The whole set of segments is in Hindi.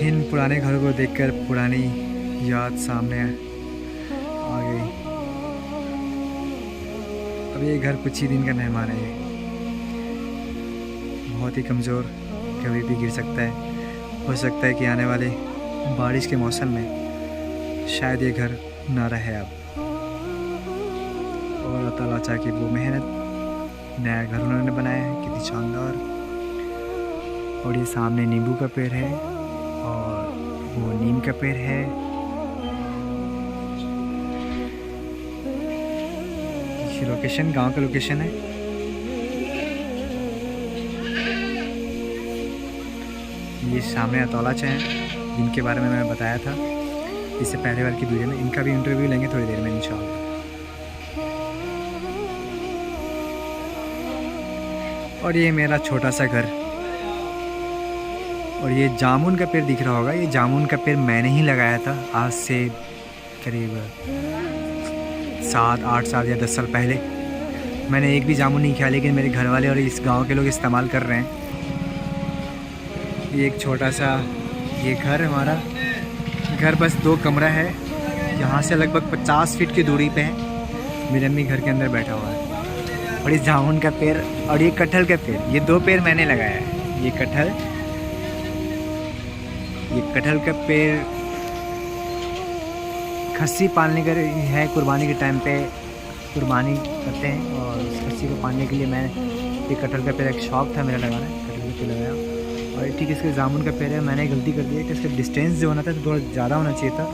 इन पुराने घरों को देखकर पुरानी याद सामने आ गई। अब ये घर कुछ ही दिन का मेहमान है, ये बहुत ही कमज़ोर, कभी भी गिर सकता है। हो सकता है कि आने वाले बारिश के मौसम में शायद ये घर ना रहे अब। और अल्लाह ताला चाहे कि वो मेहनत नया घर उन्होंने बनाया है, कितनी शानदार। और ये सामने नींबू का पेड़ है और वो नीम का पेड़ है। ये लोकेशन गांव का लोकेशन है। ये सामने अतौला चाय है जिनके बारे में मैं बताया था इससे पहले वाली की वीडियो में। इनका भी इंटरव्यू लेंगे थोड़ी देर में इंशाल्लाह। और ये मेरा छोटा सा घर। और ये जामुन का पेड़ दिख रहा होगा, ये जामुन का पेड़ मैंने ही लगाया था आज से करीब 7-8 साल या 10 साल पहले। मैंने एक भी जामुन नहीं खाया, लेकिन मेरे घर वाले और इस गांव के लोग इस्तेमाल कर रहे हैं। ये एक छोटा सा ये घर हमारा घर, बस 2 कमरा है। यहाँ से लगभग 50 फीट की दूरी पे है। मेरी अम्मी घर के अंदर बैठा हुआ है। और ये जामुन का पेड़ और ये कटहल का पेड़, ये 2 पेड़ मैंने लगाया है। ये कटहल का पेड़ खस्सी पालने का है। कुर्बानी के टाइम पे कुर्बानी करते हैं और उस खस्सी को पालने के लिए मैं ये कटहल का पेड़, एक शौक था मेरा लगाना, कटहल का पेड़ लगाया। और ठीक इसके जामुन का पेड़ है। मैंने गलती कर दी है कि इसका डिस्टेंस जो होना था तो थोड़ा ज़्यादा होना चाहिए था।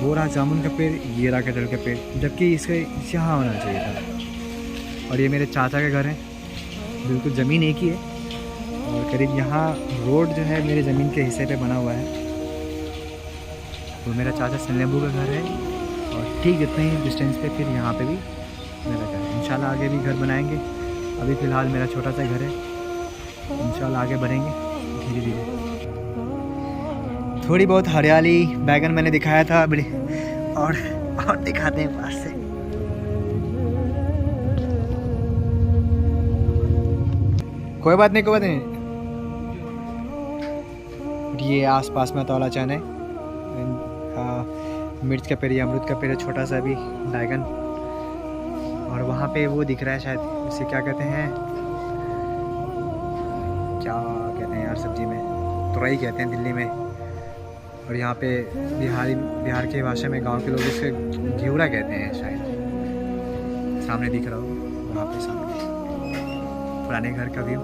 वो रहा जामुन का पेड़, ये रहा कटहल का पेड़, जबकि इसका यहाँ होना चाहिए था। और ये मेरे चाचा का घर है, बिल्कुल ज़मीन एक ही है। और करीब यहाँ रोड जो है मेरे ज़मीन के हिस्से पे बना हुआ है। वो मेरा चाचा सन्नेबू का घर है। और ठीक इतने ही डिस्टेंस पे फिर यहाँ पे भी मेरा घर है। इंशाल्लाह आगे भी घर बनाएंगे। अभी फ़िलहाल मेरा छोटा सा घर है, इंशाल्लाह आगे बढ़ेंगे धीरे धीरे। थोड़ी बहुत हरियाली, बैगन मैंने दिखाया था बड़ी। और दिखाते हैं पास से। कोई बात नहीं। ये आसपास में तौला चन है, मिर्च का पेड़, अमरूद का पेड़, छोटा सा भी बैगन। और वहाँ पे वो दिख रहा है, शायद उसे क्या कहते हैं यार सब्जी में, तुरई कहते हैं दिल्ली में। और यहाँ पे बिहार के भाषा में गांव के लोग इसे घिउरा कहते हैं शायद। सामने दिख रहा हो वहाँ पे सामने पुराने घर का व्यू।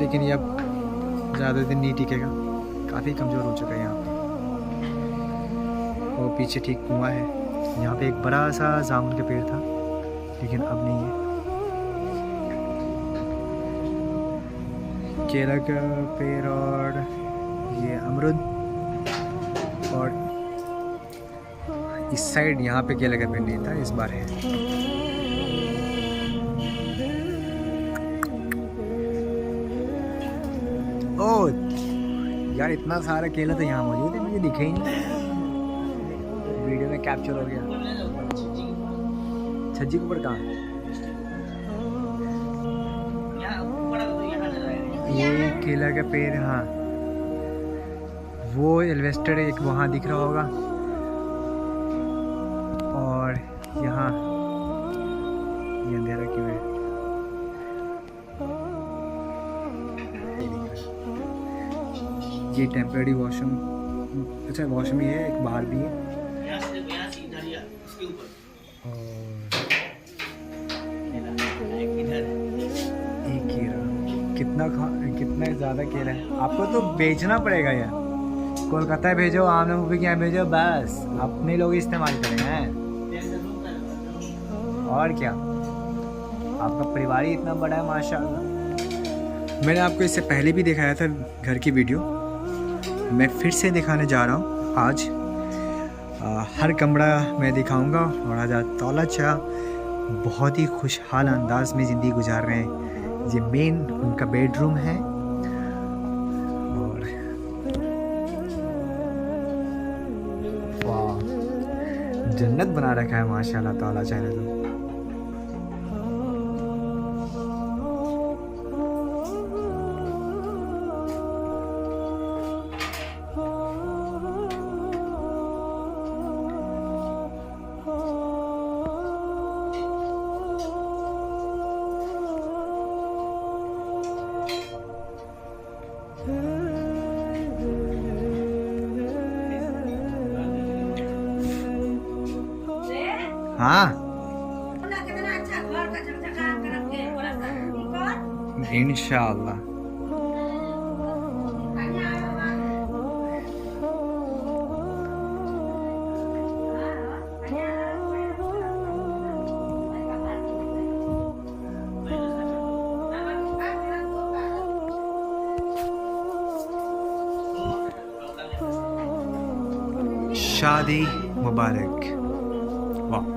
लेकिन ये अब ज़्यादा दिन नहीं टिकेगा, काफ़ी कमज़ोर हो चुका है यहाँ पे। वो पीछे ठीक कुआं है। यहाँ पे एक बड़ा सा जामुन का पेड़ था, लेकिन अब नहीं है। केला का पेड़ और ये अमरूद। और इस साइड यहाँ पे केला का पेड़ नहीं था, इस बार है। ओह यार, इतना सारा केला तो यहाँ मौजूद है, मुझे दिखे ही नहीं। वीडियो में कैप्चर हो गया। छज्जी के ऊपर कहाँ? ये केला का पेड़, हाँ वो एल्वेस्टर एक वहाँ दिख रहा होगा। और यहाँ ये अंधेरा क्यों है? ये टेम्परेरी वॉशरूम, अच्छा वॉशरूम ही है, एक बाहर भी है। कितना ज़्यादा केला है। आपको तो बेचना पड़ेगा यार, कोलकाता भेजो, आमना मूवी के यहाँ भेजो, बस अपने लोग इस्तेमाल करेंगे। और क्या, आपका परिवार ही इतना बड़ा है माशाल्लाह। मैंने आपको इससे पहले भी दिखाया था घर की वीडियो, मैं फिर से दिखाने जा रहा हूँ आज। हर कमरा मैं दिखाऊंगा। और आज तौला चा बहुत ही खुशहाल अंदाज में ज़िंदगी गुजार रहे हैं। ये मेन उनका बेडरूम है। और वाह, जन्नत बना रखा है माशाल्लाह तौला चा ने तो। हाँ इंशाअल्लाह। शादी मुबारक। वाह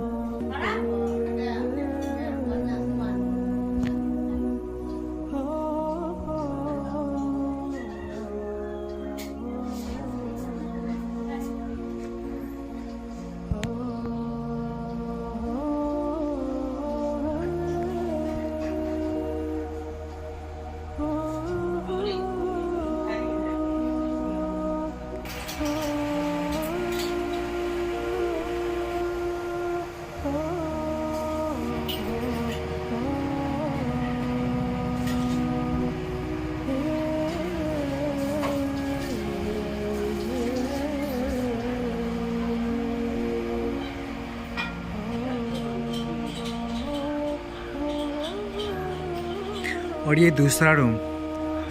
और ये दूसरा रूम,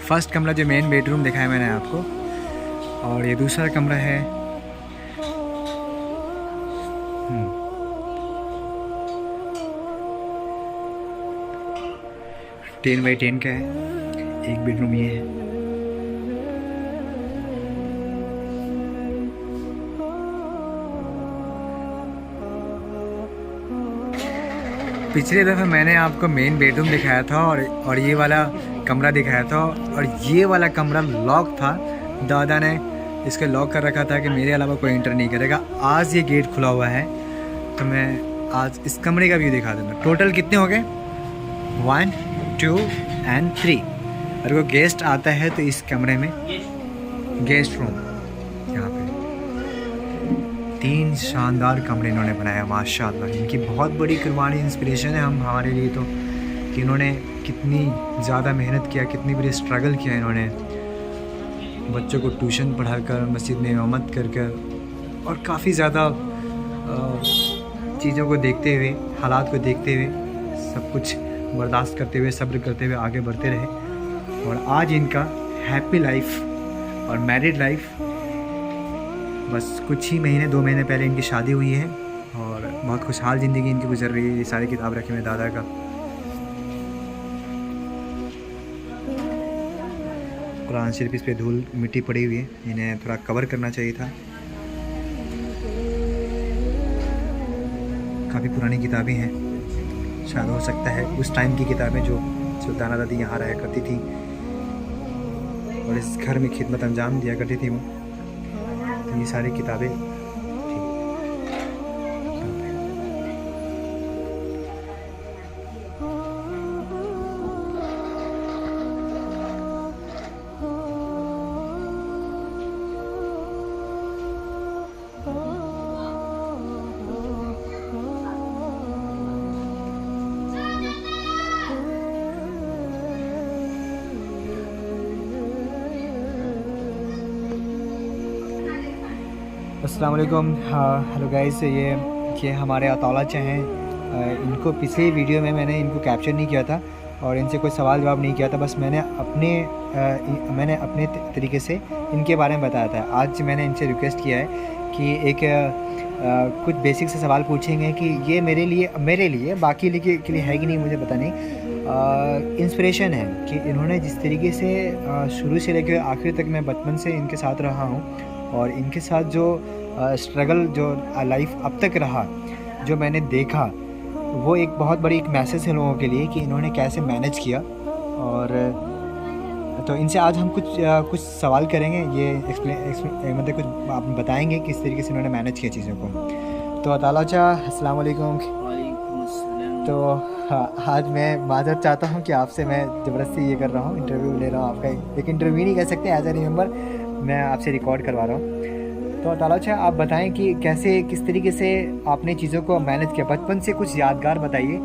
फर्स्ट कमरा जो मेन बेडरूम दिखाया मैंने आपको, और ये दूसरा कमरा है 10x10 का है। एक बेडरूम ये है। पिछले दफ़ा मैंने आपको मेन बेडरूम दिखाया था और ये वाला कमरा दिखाया था, और ये वाला कमरा लॉक था। दादा ने इसके लॉक कर रखा था कि मेरे अलावा कोई एंटर नहीं करेगा। आज ये गेट खुला हुआ है, तो मैं आज इस कमरे का व्यू दिखा दूँगा। टोटल कितने हो गए? 1 2 और 3। अगर कोई गेस्ट आता है तो इस कमरे में गेस्ट रूम, यहाँ पे 3 शानदार कमरे इन्होंने बनाया माशाल्लाह। इनकी बहुत बड़ी कुर्बानी, इंस्पिरेशन है हम हमारे लिए तो, कि इन्होंने कितनी ज़्यादा मेहनत किया, कितनी बड़ी स्ट्रगल किया इन्होंने, बच्चों को ट्यूशन पढ़ाकर, मस्जिद में इमामत कर कर, और काफ़ी ज़्यादा चीज़ों को देखते हुए, हालात को देखते हुए, सब कुछ बर्दाश्त करते हुए, सब्र करते हुए आगे बढ़ते रहे। और आज इनका हैप्पी लाइफ और मैरिड लाइफ, बस कुछ ही महीने 2 महीने पहले इनकी शादी हुई है, और बहुत खुशहाल ज़िंदगी इनकी गुजर रही है। ये सारी किताब रखे हुए दादा का। कुरान शरीफ इस पे धूल मिट्टी पड़ी हुई है, इन्हें थोड़ा कवर करना चाहिए था। काफ़ी पुरानी किताबें हैं, शायद हो सकता है उस टाइम की किताबें जो सुल्ताना दादी यहाँ रहा करती थी और इस घर में खिदमत अंजाम दिया करती थी वो। तो ये सारी किताबें अस्सलाम वालेकुम। हेलो गाइस, ये हमारे अताउल्लाह चा हैं। इनको पिछले वीडियो में मैंने इनको कैप्चर नहीं किया था और इनसे कोई सवाल जवाब नहीं किया था, बस मैंने अपने तरीके से इनके बारे में बताया था। आज मैंने इनसे रिक्वेस्ट किया है कि एक कुछ बेसिक से सवाल पूछेंगे कि ये मेरे लिए बाकी के लिए है कि नहीं मुझे पता नहीं, इंस्पिरेशन है कि इन्होंने जिस तरीके से शुरू से लेकर आखिर तक, मैं बचपन से इनके साथ रहा हूँ और इनके साथ जो स्ट्रगल जो लाइफ अब तक रहा, जो मैंने देखा, वो एक बहुत बड़ी एक मैसेज है लोगों के लिए कि इन्होंने कैसे मैनेज किया। और तो इनसे आज हम कुछ सवाल करेंगे, ये मतलब कुछ आप बताएंगे किस तरीके से इन्होंने मैनेज किया चीज़ों को। तो अताउल्लाह चा, अस्सलाम वालेकुम। तो आज मैं माज़रत चाहता हूँ कि आपसे मैं ज़बरदस्ती ये कर रहा हूँ, इंटरव्यू ले रहा हूँ आपका। एक इंटरव्यू नहीं कह सकते, एज ए मेंबर मैं आपसे रिकॉर्ड करवा रहा हूँ। तो अताउल्लाह अच्छा, आप बताएं कि किस तरीके से आपने चीज़ों को मैनेज किया। बचपन से कुछ यादगार बताइए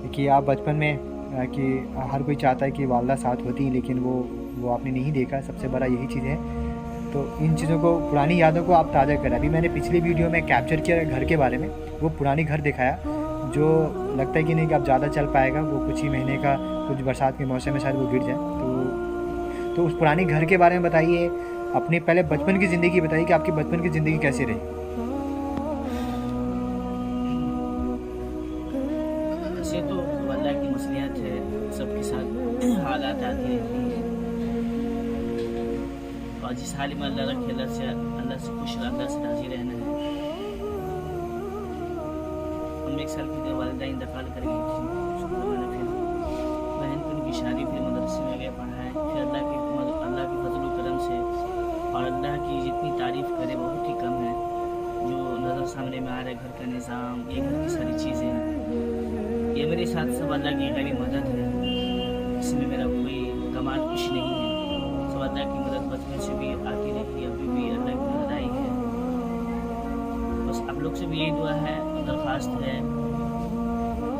कि आप बचपन में, कि हर कोई चाहता है कि वालदा साथ होती, लेकिन वो आपने नहीं देखा, सबसे बड़ा यही चीज़ है। तो इन चीज़ों को, पुरानी यादों को आप ताज़ा करें। अभी मैंने पिछली वीडियो में कैप्चर किया घर के बारे में, वो पुरानी घर दिखाया जो लगता है कि नहीं कि अब ज़्यादा चल पाएगा, वो कुछ ही महीने का, कुछ बरसात के मौसम में शायद वो गिर जाए। तो उस पुरानी घर के बारे में बताइए, अपनी पहले बचपन की ज़िंदगी बताइए कि आपकी बचपन की ज़िंदगी कैसी रही। वैसे तो अल्लाह की मसलियत है, सबके साथ हालात आती रहती है, और जिस हाल में अल्लाह रखे अल्लाह से खुश, अल्लाह से राजी रहना है। हम 1 साल की वालिदा इंतकाल कर गई थी, उसके बाद फिर बहन की उनकी शादी, फिर मदरसे में गए पढ़ाए, फिर अल्लाह की फजल करम से और अल्लाह की जितनी तारीफ़ करे बहुत ही कम है। जो नज़र सामने में आ रहा है, घर का निज़ाम, ये घर की सारी चीज़ें, ये मेरे साथ सब अल्लाह की गैबी मदद है। इसमें मेरा कोई कमाल कुछ नहीं है, सब अल्लाह की मदद बचपन से भी आती रही, अभी भी अल्लाह की मदद आई है। बस आप लोग से भी यही दुआ है, दरख्वास्त है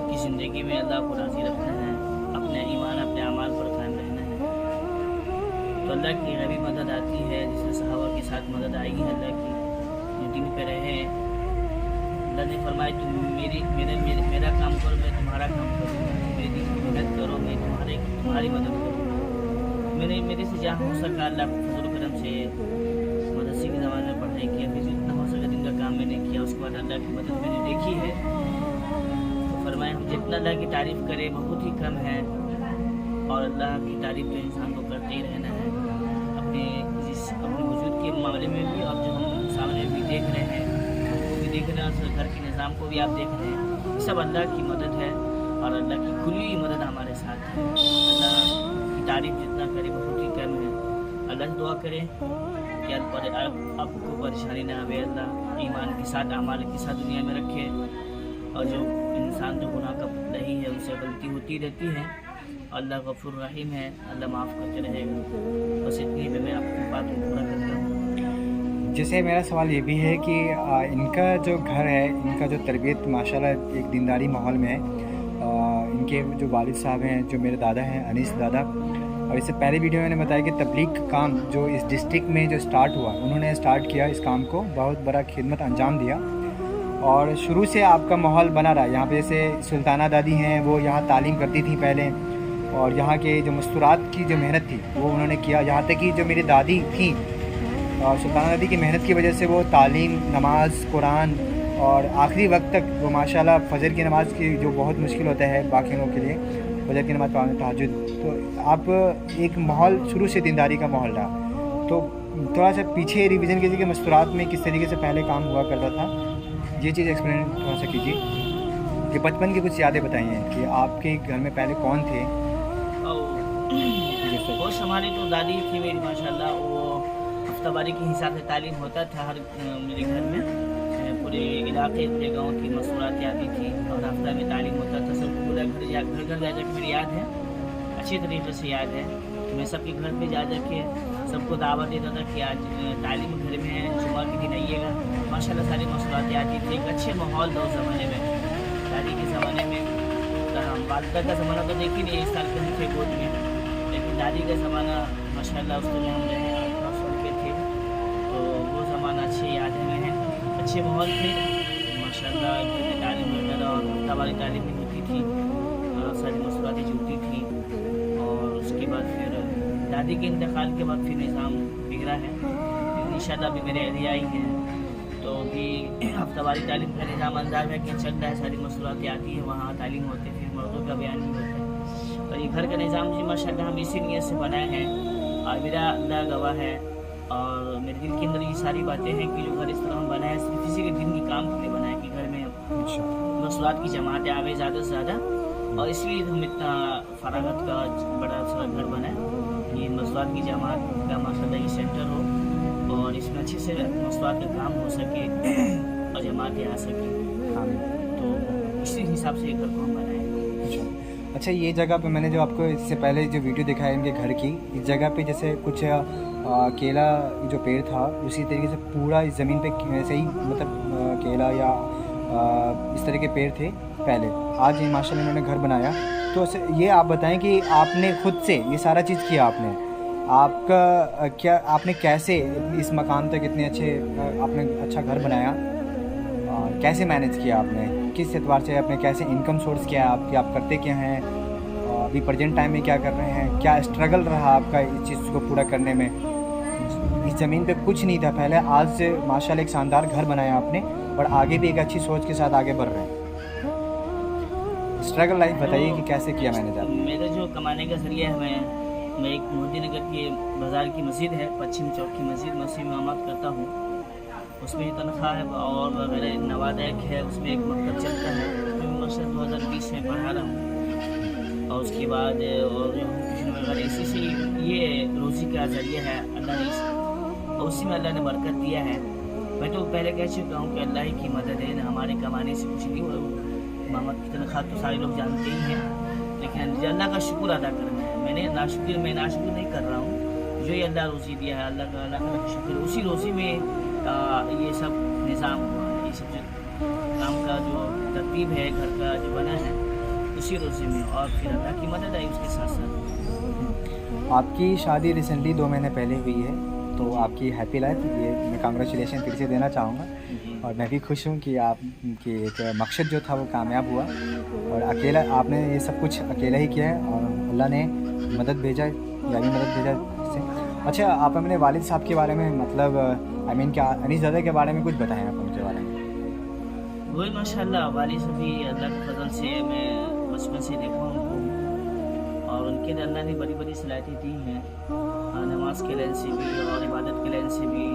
कि ज़िंदगी में अल्लाह को राज़ी रखना है, अपने ईमान, अपने अमाल पर कायम रहना है। तो अल्लाह की गैबी मदद आती है, जिससे सहाबा के साथ मदद आई है अल्लाह की, जो दिन पे रहे। अल्लाह ने फरमाया तुम मेरा काम करो, मैं तुम्हारा काम करूँगा, मेरे दिन की मेहनत करो, मैं तुम्हारी मदद करूँगा। मेरे से जहाँ हो सका अल्लाह फजल करम से मदरसे के ज़माने में पढ़ाई किया, फिर जितना हो सका दिन का काम मैंने किया, उसके बाद अल्लाह की मदद मैंने देखी है। तो फरमाया हम जितना अल्लाह की तारीफ़ करें बहुत ही कम है, और अल्लाह की तारीफ़ तो इंसान को करते ही रहना है, अपने वजूद के मामले में भी, और जो हम सामने भी देख रहे हैं उनको भी देख रहे हैं, और घर के निज़ाम को भी आप देख रहे हैं, सब अल्लाह की मदद है, और अल्लाह की खुली मदद हमारे साथ है। अल्लाह की तारीफ़ जितना करे बहुत ही कम है। अल्लाह से दुआ करें कि आपको परेशानी ना आवे, अल्लाह ईमान के साथ, अमाल के साथ दुनिया में रखे, और जो इंसान जो गुनाह का नहीं है, उनसे गलती होती रहती है, अल्लाह गफूर रहीम है, अल्लाह माफ़ करते रहेगा। बस इतनी में मैं आपकी बात को पूरा करता हूँ। जैसे मेरा सवाल ये भी है कि इनका जो घर है, इनका जो तरबियत माशाल्लाह एक दीनदारी माहौल में है। इनके जो वालिद साहब हैं, जो मेरे दादा हैं, अनीस दादा, और इससे पहले वीडियो में मैंने बताया कि तबलीग का काम जो इस डिस्ट्रिक्ट में जो स्टार्ट हुआ, उन्होंने स्टार्ट किया इस काम को, बहुत बड़ा खिदमत अंजाम दिया, और शुरू से आपका माहौल बना रहा। यहाँ पे जैसे सुल्ताना दादी हैं, वो यहाँ तालीम करती थी पहले, और यहाँ के जो मस्तूरात की जो मेहनत थी वो उन्होंने किया। यहाँ तक कि जो मेरी दादी थी, और सुल्ताना दादी की मेहनत की वजह से वो तालीम, नमाज, कुरान, और आखिरी वक्त तक वो माशाल्लाह फ़जर की नमाज़ की, जो बहुत मुश्किल होता है बाकी लोगों के लिए, फ़जर की नमाज़ पढ़ना, तहज्जुद, तो आप एक माहौल शुरू से दीनदारी का माहौल रहा। तो थोड़ा सा पीछे रिवीजन कीजिए कि मस्तूरात में किस तरीके से पहले काम हुआ करता था, ये चीज़ एक्सप्लेन थोड़ा सा कीजिए, कि बचपन की कुछ यादें बताइए कि आपके घर में पहले कौन थे। वो हमारी तो दादी थी मेरी माशाल्लाह, वो हफ्तावारी के हिसाब से तालीम होता था हर मेरे घर में, पूरे इलाके, पूरे गांव की मसूरात आती थी, और हफ्ता में तालीम होता था। सब पूरा घर जा जाकर मेरी याद है, अच्छी तरीके से याद है। तो मैं सबके घर पे जा के सबको दावत देता था कि आज तालीम घर में है, जुम्मा के दिन आइएगा। माशाल्लाह सारी मसूरात आती थी, एक अच्छे माहौल था उस ज़माने में। दादी के ज़माने में, वालिदा का ज़माना तो देखिए नहीं, 1 साल के थे गोद में, लेकिन दादी का ज़माना माशाल्लाह उस समय हम रहे 8-9 साल के थे, तो वो ज़माना अच्छी यादें में है, अच्छे माहौल थे माशाल्लाह। तालीम वगैरह और हफ्तावारी तालीम भी होती थी, सारी मसूरातें जुड़ती थी, और उसके बाद फिर दादी के इंतकाल के बाद फिर निज़ाम बिगड़ा है। इंशाल्लाह अभी मेरे एरिया आई हैं, तो भी हफ्तावारी तालीम का निज़ाम अंदाज है कि चल रहा है, सारी मसूरातें आती है, वहाँ तालीम होती है, फिर मर्दों का बयान नहीं होता है। और ये घर का निज़ाम जी माशाल्लाह हम इसी नीयत से बनाए हैं, और मेरा अल्लाह गवाह है, और मेरे दिल के अंदर ये सारी बातें हैं कि जो घर इस तरह हम बनाए सिर्फ किसी के दिन के काम के लिए बनाए, कि घर में मसूरात की जमातें आवे ज़्यादा से ज़्यादा, और इसलिए हम इतना फरागत का बड़ा सारा घर बनाए कि मसूरात की जमात का माशाल्लाह ये सेंटर हो, और इसमें अच्छे से मसूरात का काम हो सके और जमातें आ सके। तो इसी हिसाब से घर को हम बनाए। अच्छा, ये जगह पे मैंने जो आपको इससे पहले जो वीडियो दिखाया इनके घर की, इस जगह पे जैसे कुछ केला जो पेड़ था, उसी तरीके से पूरा इस ज़मीन पे ऐसे ही मतलब केला या इस तरह के पेड़ थे पहले। आज ये माशाल्लाह इन्होंने घर बनाया। तो ये आप बताएं कि आपने खुद से ये सारा चीज़ किया, आपका क्या, आपने कैसे इस मकाम तक इतने अच्छे आपने अच्छा घर बनाया, कैसे मैनेज किया आपने, किस एतबार से आपने कैसे इनकम सोर्स किया आपकी, आप करते क्या हैं, अभी प्रेजेंट टाइम में क्या कर रहे हैं, क्या स्ट्रगल रहा आपका इस चीज़ को पूरा करने में। इस ज़मीन पे कुछ नहीं था पहले, आज से माशाल्लाह एक शानदार घर बनाया आपने और आगे भी एक अच्छी सोच के साथ आगे बढ़ रहे हैं। स्ट्रगल लाइफ बताइए कि कैसे किया मैंने आपने। मेरा जो कमाने का जरिया है, मैं एक मोदी नगर की बाज़ार की मस्जिद है, पश्चिम चौक की मस्जिद में इमामत करता हूँ। उसमें तनख्वाह है और मेरा नवादैक है, उसमें एक मकतब चलता है, उसमें मकसद 2020 में पढ़ा रहा हूँ। और उसके बाद और जो ट्यूशन वगैरह इसी से ये रोज़ी का जरिया है अल्लाह ने, और उसी में अल्लाह ने बरकत दिया है। मैं तो पहले कह चुका हूँ कि अल्लाह ही की मदद है, हमारे कमाने से कुछ नहीं हुआ। इमामत की तनख्वाह तो सारे लोग जानते ही हैं, लेकिन अल्लाह का शुक्र अदा करना है। मैं नाशुक्र नहीं कर रहा हूँ, जो ये अल्लाह रोज़ी दिया है अल्लाह का शुक्र। उसी रोज़ी में ये सब निज़ाम हुआ है, ये सब जो काम का जो तरतीब है घर का जो बना है उसी रोज़ी में, और फिर अल्लाह की मदद आई उसके साथ साथ। आपकी शादी रिसेंटली 2 महीने पहले हुई है, तो आपकी हैप्पी लाइफ, ये मैं कांग्रेचुलेशन फिर से देना चाहूँगा। और मैं भी खुश हूँ कि आपकी एक मकसद जो था वो कामयाब हुआ, और अकेला आपने ये सब कुछ अकेला ही किया है और अल्लाह ने मदद भेजा या भी मदद भेजा इससे। अच्छा, आप अपने वालिद साहब के बारे में मतलब क्या अनीसज़ादा के बारे में कुछ बताएं आप उनके बारे में। वही माशाल्लाह वाली सभी अल्लाह के फजल से मैं बचपन से देखा उनको, और उनके अंदर अल्लाह ने बड़ी बड़ी सलाहियतें दी हैं, नमाज के लाइन से भी और इबादत के लाइन से भी।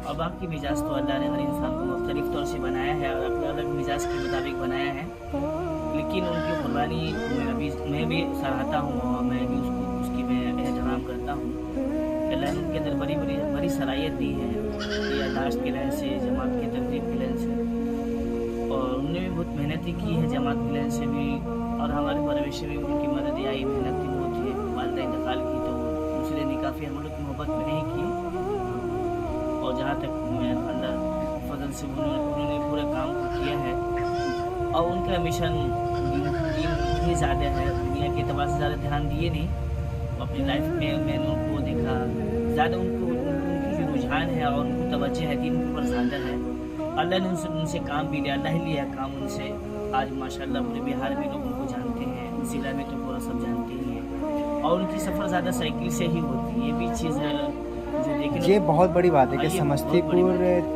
और बाकी मिजाज तो अल्लाह ने हर इंसान को मुख्तलिफ तौर से बनाया है और अपने अलग मिजाज के मुताबिक बनाया है, लेकिन उनकी कुर्बानी मैं भी सराहता हूँ और मैं भी उसकी मैं एहतराम करता हूँ। अल्लाह ने उनके अंदर बड़ी सलाहियत दी है, यादाश्त के लाइन से, जमात की तरतीब के लाइन से, और उन्होंने भी बहुत मेहनत ही की है जमात की लाइन से भी, और हमारे परवरिश में उनकी मदद आई, मेहनत भी बहुत है। वालिदा इंतकाल की तो दूसरे निकाह फिर हम लोग की मोहब्बत में नहीं की, और जहाँ तक मैं अल्लाह फजल से उन्होंने पूरे काम को किया है, और उनका मिशन दीन ही ज़्यादा है, दुनिया के अतबार से ज़्यादा ध्यान दिए नहीं। अपनी लाइफ में मैंने उनको देखा ज़्यादा, उनकी जो रुझान है और उनको तवज्जो है दीन के ऊपर ज़्यादा है। अल्लाह ने उनसे काम भी लिया, अल्लाह ही लिया काम उनसे। आज माशाल्लाह पूरे बिहार में लोग उनको जानते हैं, ज़िला में तो पूरा सब जानते ही हैं, और उनकी सफ़र ज़्यादा साइकिल से ही होती है। ये भी चीज़ है जो देखने, ये बहुत बड़ी बात है कि समस्तीपुर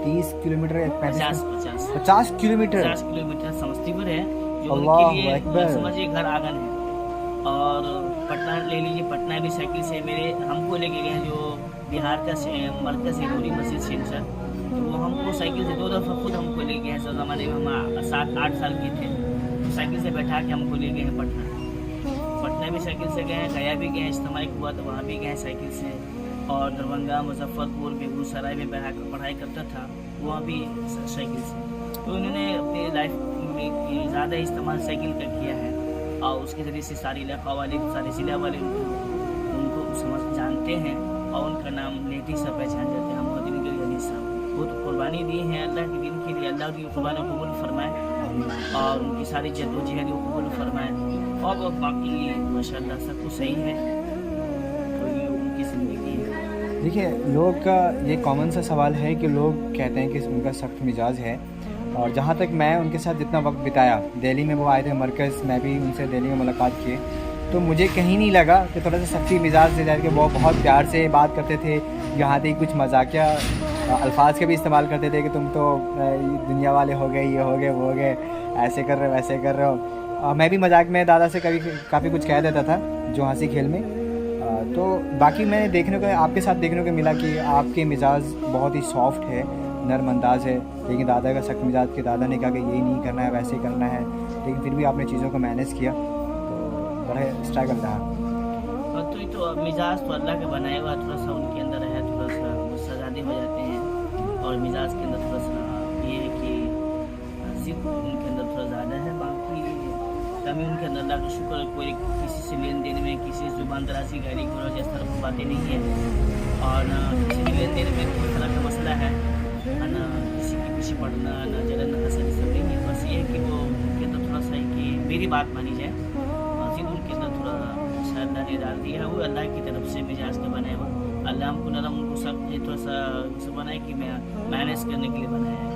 30 किलोमीटर 50 किलोमीटर समस्तीपुर है, जो उनके लिए समझिए घर आंगन है। और पटना ले लीजिए, पटना भी साइकिल से हमको लेके गए हैं, जो बिहार का मरकज़ है नूरी मस्जिद सेंटर, तो वो हमको साइकिल से 2 दफ़ा खुद हमको ले गए हैं। उस ज़माने में हम 7-8 साल के थे, तो साइकिल से बैठा के हमको ले गए हैं पटना भी साइकिल से गए हैं, गया भी गए हैं, इज्तिमा हुआ तो वहाँ भी गए हैं साइकिल से, और दरभंगा, मुजफ्फरपुर, बेगूसराय में बैठा कर पढ़ाई करता था, वहाँ भी साइकिल से। तो उन्होंने अपनी लाइफ में ज़्यादा इस्तेमाल साइकिल का किया है, और उसके ज़रिए से सारे इलाका वाले, सारे ज़िला वाले उनको समझ जानते हैं, और उनका नाम लेते ही सब पहचान जाते हैं। मोहम्मद गनी साहब बहुत कुर्बानी दी है अल्लाह के दिन के लिए, अल्लाह की कुर्बानी कबूल फरमाए, और उनकी सारी जद्दोजहद को कबूल फरमाए, और बाकी माशाल्लाह सब कुछ सही है। तो ये उनकी ज़िंदगी है। देखिए, लोग का ये कॉमन सा सवाल है कि लोग कहते हैं कि उनका सख्त मिजाज है, और जहाँ तक मैं उनके साथ जितना वक्त बिताया, दिल्ली में वो आए थे मरकज़, मैं भी उनसे दिल्ली में मुलाकात किए, तो मुझे कहीं नहीं लगा कि थोड़ा सा सख्ती मिजाज से जाकर वो बहुत प्यार से बात करते थे। यहाँ तक कुछ मजाकिया अल्फाज के भी इस्तेमाल करते थे कि तुम तो दुनिया वाले हो गए, ये हो गए, वो हो गए, ऐसे कर रहे हो, वैसे कर रहे हो। मैं भी मजाक में दादा से काफ़ी कुछ कह देता था, जो हंसी खेल में। तो बाकी मैंने आपके साथ देखने को मिला कि आपके मिजाज बहुत ही सॉफ्ट है, नरम अंदाज है, लेकिन दादा का सख्त मिजाज के दादा ने कहा कि यही नहीं करना है, वैसे करना है, लेकिन फिर भी आपने चीज़ों को मैनेज किया, तो बड़ा स्ट्रगल रहा। तो मिजाज तो अल्लाह का बनाया हुआ, थोड़ा सा उनके अंदर है, थोड़ा सा गुस्सा ज़्यादा हो जाते हैं, और मिजाज के अंदर थोड़ा सा ये है कि जिद उनके अंदर थोड़ा ज़्यादा है। बाकी कमी उनके अंदर अल्लाह का शुक्र, कोई किसी से लेन देन में, किसी से जुबान दराजी, गाली गलौज इस तरह की बातें नहीं है, और न किसी के लेन देन में कोई तरह का मसला है, न किसी के पीछे पड़ना, न जलन, न हंसना, सब नहीं है। बस ये है कि वो उनके अंदर थोड़ा सा है कि मेरी बात मानी जाए, जिद उनके अंदर थोड़ा शायद ने डाल दिया है, वो अल्लाह की तरफ से मिजाज का बनाया हुआ। अल्लाह हमको नरम, उनको सब थोड़ा सा बनाए कि मैं मैनेज करने के लिए बनाया है।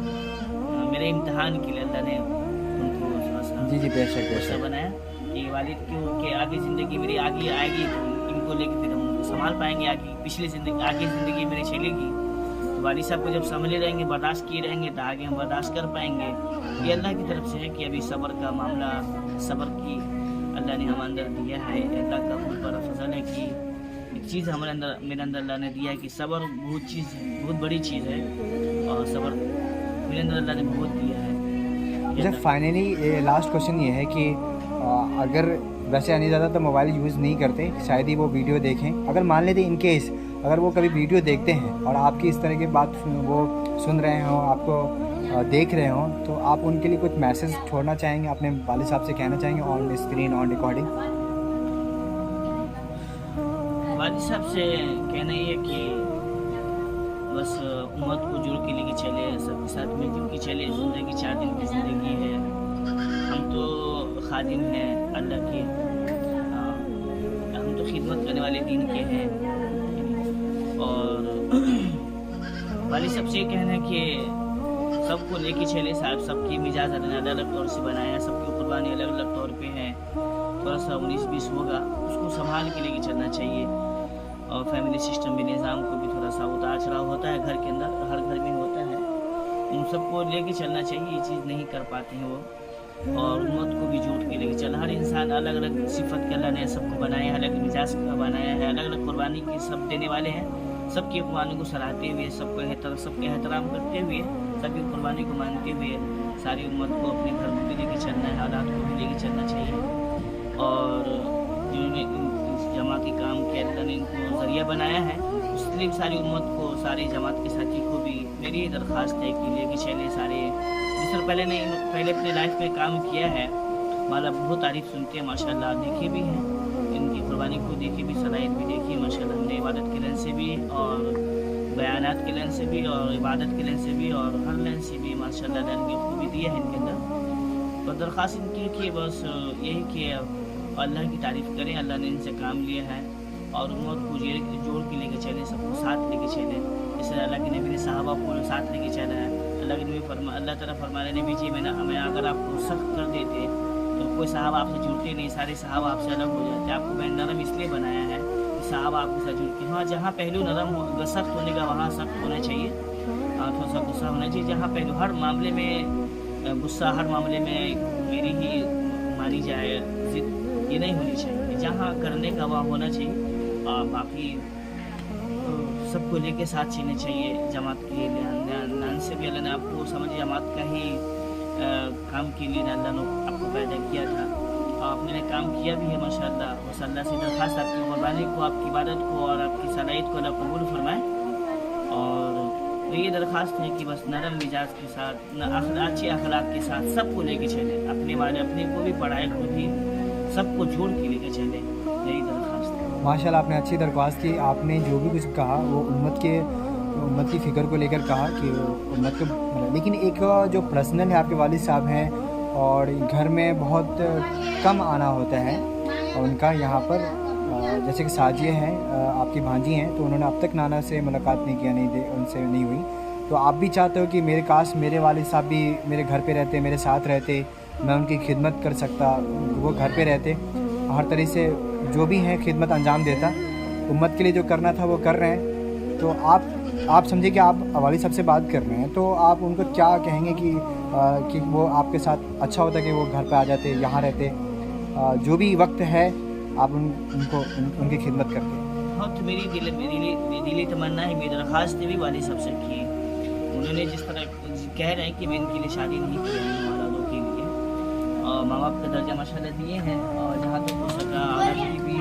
मेरे इम्तिहान के लिए अल्लाह ने उनको थोड़ा सा जी जी, बेशक ऐसा बेशक। बनाया कि वालिद के आगे ज़िंदगी मेरी आगे आएगी तो इनको लेके फिर हम संभाल पाएंगे, आगे पिछली ज़िंदगी आगे ज़िंदगी मेरी चलेगी तो वालिद साहब को जब संभले रहेंगे, बर्दाश्त किए रहेंगे तो आगे हम बर्दाश्त कर पाएंगे। ये अल्लाह की तरफ से है कि अभी सब्र का मामला, सब्र की अल्लाह ने हम अंदर दिया है। अल्लाह का बहुत बड़ा फजल है कि एक चीज़ हमारे अंदर, मेरे अंदर अल्लाह ने दिया है कि सब्र बहुत चीज़ है, बहुत बड़ी चीज़ है और सब्र मेरे अंदर अल्लाह ने बहुत दिया है। अच्छा, फाइनली लास्ट क्वेश्चन ये है कि अगर वैसे यानी ज़्यादा तो मोबाइल यूज़ नहीं करते, शायद ही वो वीडियो देखें, अगर मान लेते इन केस अगर वो कभी वीडियो देखते हैं और आपकी इस तरह की बात वो सुन रहे हों, आपको देख रहे हों, तो आप उनके लिए कुछ मैसेज छोड़ना चाहेंगे, अपने वालिद साहब से कहना चाहेंगे ऑन स्क्रीन ऑन रिकॉर्डिंग? वालिद साहब से कहना ये है कि बस उम्मत को जोड़ के लेके चले, सबके साथ मिलजुल के चले। ज़िंदगी 4 दिन की ज़िंदगी है, हम तो खादिम हैं अल्लाह के, हम तो खिदमत करने वाले दीन के हैं। और वालिद साहब से ये कहना है कि सबको लेके चले साहब, सबकी मिजाज अलग अलग तौर से बनाया है, सबकी कुर्बानी अलग अलग तौर पे है। थोड़ा सा 19-20 होगा, उसको संभाल के लेके चलना चाहिए। और फैमिली सिस्टम भी, निज़ाम को भी थोड़ा सा उतार चढ़ाव होता है घर के अंदर, हर घर में होता है, उन सबको लेके चलना चाहिए। ये चीज़ नहीं कर पाते हैं वो, और उम्मत को भी जोड़ के लेके चलना। हर इंसान अलग अलग सिफत के अल्लाह ने सबको बनाया है, अलग मिजाज का बनाया है, अलग अलग कुर्बानी की सब देने वाले हैं। सबकी कुर्बानी को सराहते हुए, सबके एहतराम करते हुए, सबकी कुर्बानी को मानते हुए सारी उम्मत को अपने घर को भी लेके चलना है, हालात को भी लेके चलना चाहिए। और जिन्होंने जमाती काम किया, अल्लाह ने इनको ज़रिया बनाया है, इसलिए सारी उम्मत को, सारे जमात के साथी को भी मेरी दरख्वास्त है कि लेके चले सारे। जिस तरह पहले अपने लाइफ में काम किया है, माला बहुत तारीफ़ सुनते हैं माशाल्लाह, देखे भी हैं इनकी कुर्बानी को, देखे भी, सलाहियत भी देखी है माशाल्लाह। हमने इबादत के लेन से भी और बयानात के लेन से भी और इबादत के लेन से भी और हर लेन से भी माशाल्लाह ने खूबी दिया है इनके अंदर। तो दरख्वास्त इनकी कि बस यही कि अल्लाह की तारीफ़ करें, अल्लाह ने इनसे काम लिया है और उम्मत को जोड़ के लेके चले, सबको साथ लेके चले। जैसे अल्लाह के नबी ने सहाबा को साथ लेके चला है। अल्लाह ताला फरमा रहे नबी जी, मैं अगर आपको सख्त कर देते तो कोई साहब आपसे जुड़ते नहीं, सारे साहब आपसे अलग हो जाते। आपको मैं नरम इसलिए बनाया है कि साहब आपके साथ जुड़ के, हाँ जहाँ पहलू नरम सख्त होने का वहाँ सख्त होना चाहिए, थोड़ा सा गुस्सा होना चाहिए। जहाँ पहलू हर मामले में गुस्सा, हर मामले में मेरी ही मानी जाए जिद, ये नहीं होनी चाहिए। जहाँ करने का वहाँ होना चाहिए। और बाकी सबको लेके साथ चलना चाहिए जमात के लिए। से भी अल्लाह ने आपको समझ जमात का ही काम के लिए अल्लाह ने आपको पैदा किया था, और आपने काम किया भी है माशाल्लाह। बस अल्लाह से दरख्वास्त आपकी कुर्बानी को, आपकी इबादत को और आपकी सलाहियत को अल्लाह कबूल फरमाए। और तो ये दरख्वास्त है कि बस नरम मिजाज के साथ, अच्छे अखलाक के साथ सबको लेके चले, अपने को भी, पढ़ाई को भी, सबको जोड़ के लेके चले। यही दरख्वास्त है। माशाल्लाह, आपने अच्छी दरख्वास्त की। आपने जो भी कुछ कहा वो उम्मत की फ़िक्र को लेकर कहा कि उम्मत को, लेकिन एक जो पर्सनल है, आपके वालिद साहब हैं और घर में बहुत कम आना होता है उनका यहाँ पर। जैसे कि साजिए हैं, आपकी भांजी हैं, तो उन्होंने अब तक नाना से मुलाकात नहीं किया, उनसे नहीं हुई। तो आप भी चाहते हो कि मेरे काश मेरे वालिद साहब भी मेरे घर पे रहते, मेरे साथ रहते, मैं उनकी खिदमत कर सकता, वो घर पे रहते, हर तरह से जो भी हैं खिदमत अंजाम देता, उम्मत के लिए जो करना था वो कर रहे हैं। तो आप समझिए कि आप वालिद साहब से बात कर रहे हैं, तो आप उनको क्या कहेंगे कि वो आपके साथ अच्छा होता कि वो घर पे आ जाते, यहाँ रहते, जो भी वक्त है आप उनकी खिदमत करते। हाँ, तो मेरी दिली तमन्ना है, मेरी दरख्वास्त भी वालिद साहब से की। उन्होंने जिस तरह कह रहे हैं कि मैं इनके लिए शादी नहीं की है, औलादों के लिए, और माँ बाप का दर्जा माशाल्लाह दिए हैं, और जहाँ तक हो सका औलाद भी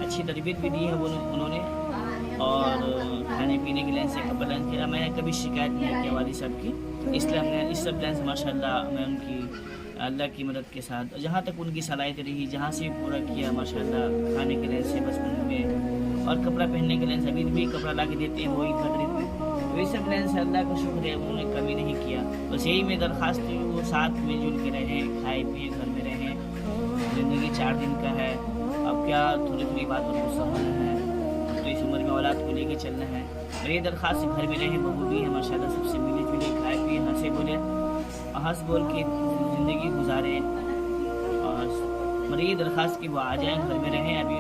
अच्छी तरबियत भी दी है उन्होंने, और खाने पीने के लिए से कपड़न किया। मैंने कभी शिकायत नहीं किया वालिद साहब की, इसलिए हमने इस सब लाइन से माशाल्लाह मैं उनकी अल्लाह की मदद के साथ जहाँ तक उनकी सलाहियत रही, जहाँ से पूरा किया माशाल्लाह। खाने के लिए से बचपन में, और कपड़ा पहनने के लिए अभी भी कपड़ा ला के देते हैं वही खरीद में। तो इस सब लाइन से अल्लाह का शुक्र है, उन्होंने कमी नहीं किया। बस यही मैं दरख्वास्त थी, वो साथ मिलजुल के रहें, खाए पिए, घर में रहें। ज़िंदगी 4 दिन का है, अब क्या थोड़ी बात पर गुस्सा होना है। तो इस उम्र में औलाद औलाद को लेके चलना है। मेरी दरख्वास्त घर में रहे, बहू भी है माशाल्लाह, सबसे मिले जुले, खाए पिए, हंसे बोले, हंस बोल के ज़िंदगी गुजारे। और मेरी ये दरख्वास्त कि वो आ जाएँ, घर में रहें। अभी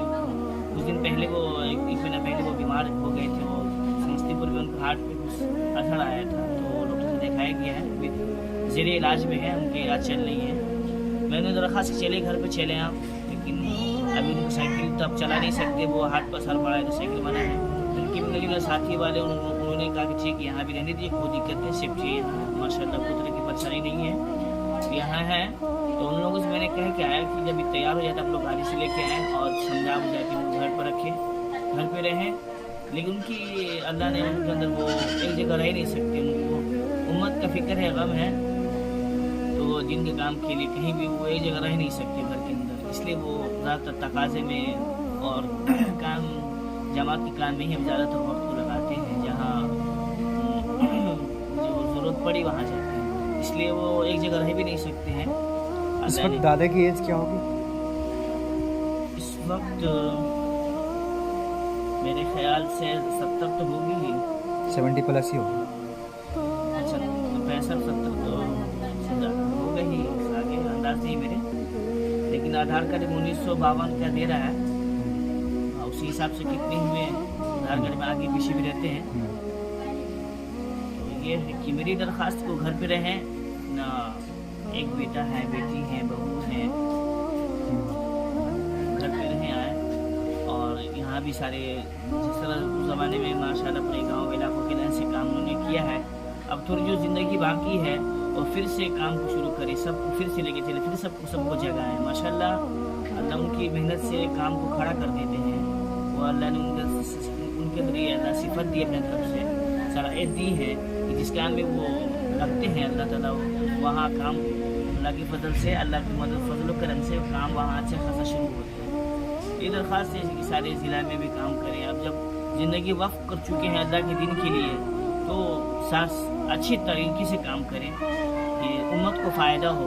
कुछ दिन पहले वो एक महीना पहले वो बीमार हो गए थे, वो समस्तीपुर में उनका हार्ट पे कुछ असर आया था, तो डॉक्टर से दिखाया गया है, अभी ज़ेरे इलाज में है, उनके इलाज चल रही है। मैंने दरख्वास्त चले घर पे चले आप, लेकिन अभी उनको साइकिल तो अब चला नहीं सकते, वो हाथ पर असर पड़ा है तो साइकिल बना है। उनकी गली में साथी वाले उन्होंने कहा कि ठीक यहाँ भी रहने दीजिए, कोई दिक्कत नहीं, सेफ्टी है यहाँ, माशाल्लाह कोई तरह की परेशानी नहीं है, यहाँ है। तो उन लोगों से मैंने कह के आया कि जब तैयार हो जाए तो आप लोग गाड़ी से लेके आएँ और समझा बुझा के उनको घर पर रखें, घर पर रहें। लेकिन उनकी अल्लाह ने उनके अंदर वो एक जगह रह नहीं सकते, उनको उम्मत का फिक्र है, गम है, तो दिन के काम के लिए कहीं भी वो एक जगह रह नहीं सकते घर के अंदर, इसलिए वो ज़्यादातर तकाजे में और काम जमात के काम में ही हम ज़्यादातर वक्त को लगाते हैं, जहाँ जो ज़रूरत पड़ी वहाँ जाते हैं, इसलिए वो एक जगह रह भी नहीं सकते हैं। इस वक्त दादा की एज क्या होगी? इस वक्त मेरे ख्याल से 70 तो होगी ही, 70 प्लस ही होगी। अच्छा 65-70 तो हो गई ही, आगे अंदाज नहीं मेरे, लेकिन आधार कार्ड 1952 का दे रहा है, उसी हिसाब से कितने हुए आधार कार्ड में आगे पीछे भी रहते हैं। तो ये है कि मेरी दरख्वास्त को घर पे रहें ना, एक बेटा है, बेटी है, बहू है, घर पे रहें आए। और यहाँ भी सारे जिस तरह उस ज़माने में माशाल्लाह अपने गाँव इलाकों के लिए से काम उन्होंने किया है, अब थोड़ी जो ज़िंदगी बाकी है और फिर से काम को शुरू करें, सबको फिर से लेके चले, फिर सबको जगाएं। माशाल्लाह अल्लाह उनकी मेहनत से काम को खड़ा कर देते हैं, वो अल्लाह ने उनके अंदर ये अल्लाह सिफत दी, अपने तरफ से सलाहियत दी है कि जिस काम में वो लगते हैं अल्लाह ताला वहाँ काम अल्लाह की फजल से, अल्लाह की मदद फजल करम से काम वहाँ अच्छा खासा शुरू होता है। ये दरख्वास्त है कि सारे ज़िला में भी काम करें। अब जब ज़िंदगी वक्फ कर चुके हैं अल्लाह के दिन के लिए, तो अच्छी तरीके से काम करें कि उम्मत को फ़ायदा हो,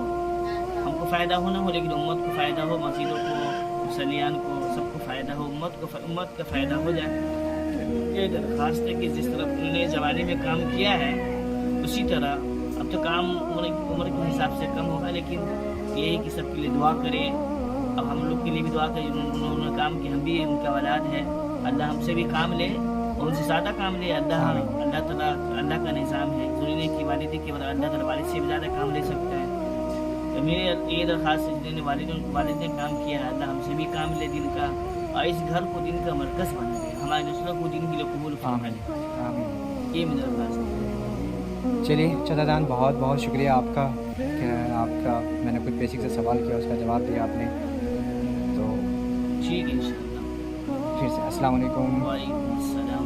हमको फ़ायदा हो ना हो, लेकिन उम्मत को फ़ायदा हो, मस्जिदों को, मुसल्लियान को, सबको फ़ायदा हो, उम्मत का फ़ायदा हो जाए। ये दरख्वास्त है कि जिस तरह उन्होंने ज़माने में काम किया है उसी तरह अब तो काम उम्र के हिसाब से कम होगा, लेकिन ये है कि सबके लिए दुआ करें। अब हम लोग के लिए भी दुआ करें, उन्होंने काम किया, हम भी उनका औलाद है, अल्लाह हमसे भी काम ले और उनसे ज़्यादा काम ले। अल्लाह ताला अल्लाह का निज़ाम है, ज़रूरी नहीं कि वालिद के बाद अल्लाह ताला वालिद से भी ज़्यादा काम ले सकता है। तो मेरे ये दरख्वास्त है जिन्होंने वालिद ने काम किया है, अल्लाह हमसे भी काम ले दिन का, और इस घर को दिन का मरकज़ बना दे, हमारे नस्लों को दिन के लिए कबूल फरमाए। ये मेरी दरख्वास्त है। चलिए चंदादान, बहुत बहुत शुक्रिया आपका कि आपका मैंने कुछ बेसिक से सवाल किया, उसका जवाब दिया आपने। तो ठीक है इंशाअल्लाह, फिर से अस्सलाम वालेकुम। वालेकुम अस्सलाम।